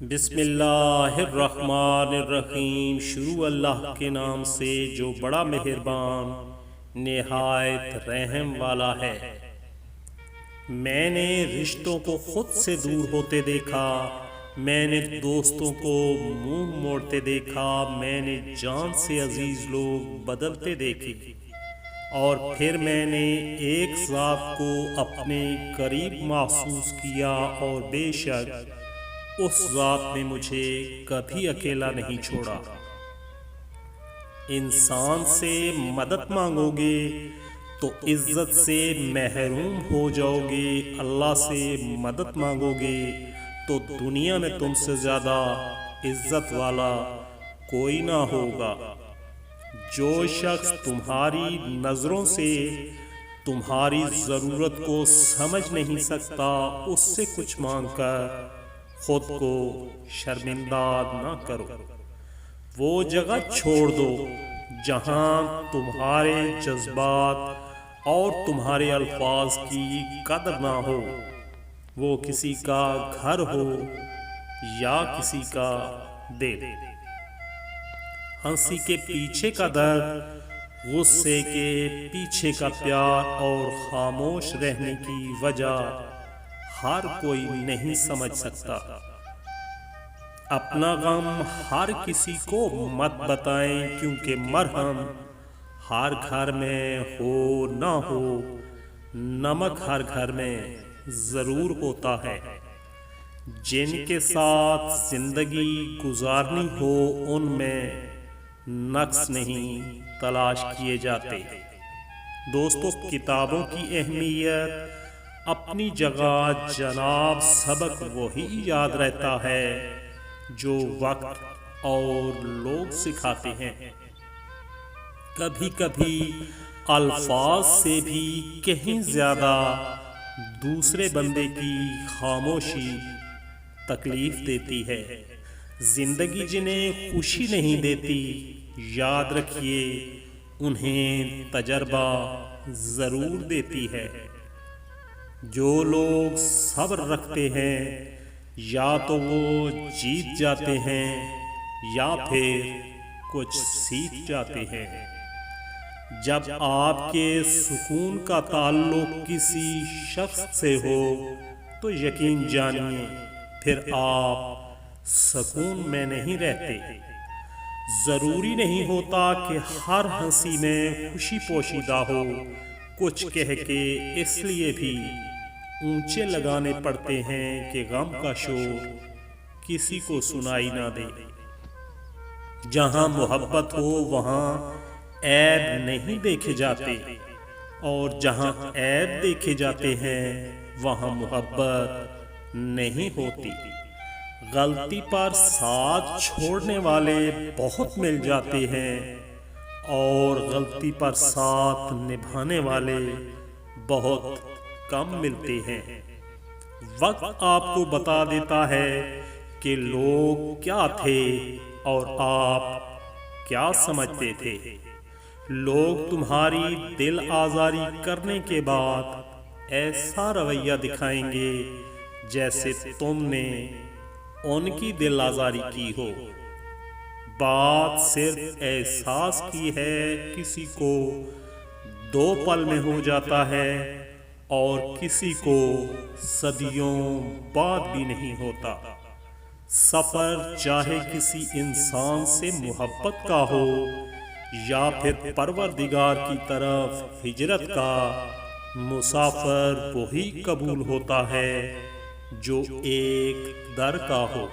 بسم اللہ الرحمن الرحیم۔ شروع اللہ کے نام سے جو بڑا مہربان نہایت رحم والا ہے۔ میں نے رشتوں کو خود سے دور ہوتے دیکھا، میں نے دوستوں کو منہ موڑتے دیکھا، میں نے جان سے عزیز لوگ بدلتے دیکھے، اور پھر میں نے ایک ذات کو اپنے قریب محسوس کیا، اور بے شک اس ذات نے مجھے کبھی اکیلا نہیں چھوڑا۔ انسان سے مدد مانگو گے تو عزت سے محروم ہو جاؤ گے، اللہ سے مدد مانگو گے تو دنیا میں تم سے زیادہ عزت والا کوئی نہ ہوگا۔ جو شخص تمہاری نظروں سے تمہاری ضرورت کو سمجھ نہیں سکتا، اس سے کچھ مانگ کر خود کو شرمندہ نہ کرو۔ وہ جگہ چھوڑ دو جہاں تمہارے جذبات اور تمہارے الفاظ کی قدر نہ ہو، وہ کسی کا گھر ہو یا کسی کا دل۔ ہنسی کے پیچھے کا درد، غصے کے پیچھے کا پیار، اور خاموش رہنے کی وجہ ہر کوئی نہیں سمجھ سکتا۔ اپنا غم ہر کسی کو مت بتائیں، کیونکہ مرہم ہر گھر میں ہو نہ ہو، نمک ہر گھر میں ضرور ہوتا ہے۔ جن کے ساتھ زندگی گزارنی ہو ان میں نقص نہیں تلاش کیے جاتے۔ دوستو، کتابوں کی اہمیت اپنی جگہ، جناب سبق وہی یاد رہتا ہے جو وقت اور لوگ سکھاتے ہیں۔ کبھی کبھی الفاظ سے بھی کہیں زیادہ دوسرے بندے کی خاموشی تکلیف دیتی ہے۔ زندگی جنہیں خوشی نہیں دیتی، یاد رکھیے انہیں تجربہ ضرور دیتی ہے۔ جو لوگ صبر رکھتے ہیں یا تو وہ جیت جاتے ہیں یا پھر کچھ سیکھ جاتے ہیں۔ جب آپ کے سکون کا تعلق کسی شخص سے ہو تو یقین جانیے پھر آپ سکون میں نہیں رہتے۔ ضروری نہیں ہوتا کہ ہر ہنسی میں خوشی پوشیدہ ہو، کچھ کہہ کے اس لیے بھی اونچے لگانے پڑتے ہیں کہ غم کا شور کسی کو سنائی نہ دے۔ جہاں محبت ہو وہاں عیب نہیں دیکھے جاتے، اور جہاں عیب دیکھے جاتے ہیں وہاں محبت نہیں ہوتی۔ غلطی پر ساتھ چھوڑنے والے بہت مل جاتے ہیں، اور غلطی پر ساتھ نبھانے والے بہت کم ملتے ہیں۔ وقت آپ کو بتا دیتا ہے کہ لوگ کیا تھے اور آپ کیا سمجھتے تھے۔ لوگ تمہاری دل آزاری کرنے کے بعد ایسا رویہ دکھائیں گے جیسے تم نے ان کی دل آزاری کی ہو۔ بات صرف احساس کی ہے، کسی کو 2 پل میں ہو جاتا ہے اور کسی کو صدیوں بعد بھی نہیں ہوتا۔ سفر چاہے کسی انسان سے محبت کا ہو یا پھر پروردگار کی طرف ہجرت کا، مسافر وہی قبول ہوتا ہے جو ایک در کا ہو۔